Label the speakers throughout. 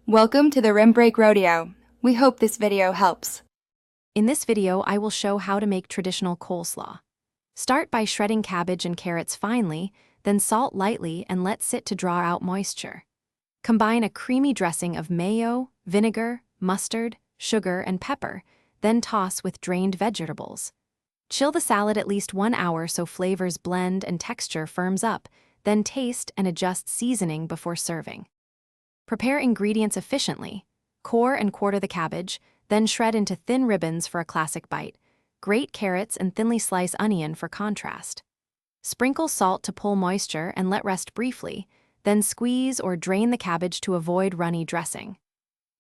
Speaker 1: Welcome to the Rim Break Rodeo. We hope this video helps.
Speaker 2: In this video, I will show how to make traditional coleslaw. Start by shredding cabbage and carrots finely, then salt lightly and let sit to draw out moisture. Combine a creamy dressing of mayo, vinegar, mustard, sugar, and pepper, then toss with drained vegetables. Chill the salad at least 1 hour so flavors blend and texture firms up, then taste and adjust seasoning before serving. Prepare ingredients efficiently. Core and quarter the cabbage, then shred into thin ribbons for a classic bite. Grate carrots and thinly slice onion for contrast. Sprinkle salt to pull moisture and let rest briefly, then squeeze or drain the cabbage to avoid runny dressing.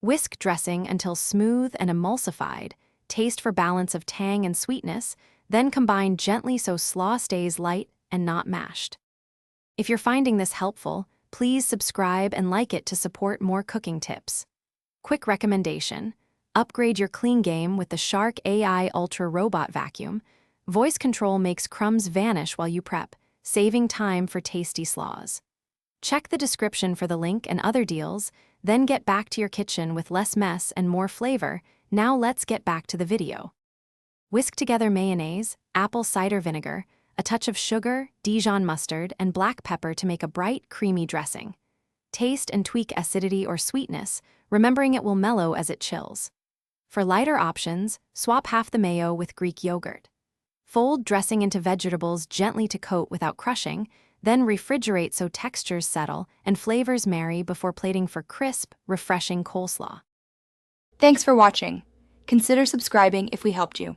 Speaker 2: Whisk dressing until smooth and emulsified, taste for balance of tang and sweetness, then combine gently so slaw stays light and not mashed. If you're finding this helpful, please subscribe and like it to support more cooking tips. Quick recommendation: upgrade your clean game with the Shark AI Ultra Robot Vacuum. Voice control makes crumbs vanish while you prep, saving time for tasty slaws. Check the description for the link and other deals, then get back to your kitchen with less mess and more flavor. Now let's get back to the video. Whisk together mayonnaise, apple cider vinegar, a touch of sugar, Dijon mustard, and black pepper to make a bright, creamy dressing. Taste and tweak acidity or sweetness, remembering it will mellow as it chills. For lighter options, swap half the mayo with Greek yogurt. Fold dressing into vegetables gently to coat without crushing, then refrigerate so textures settle and flavors marry before plating for crisp, refreshing coleslaw.
Speaker 1: Thanks for watching. Consider subscribing if we helped you.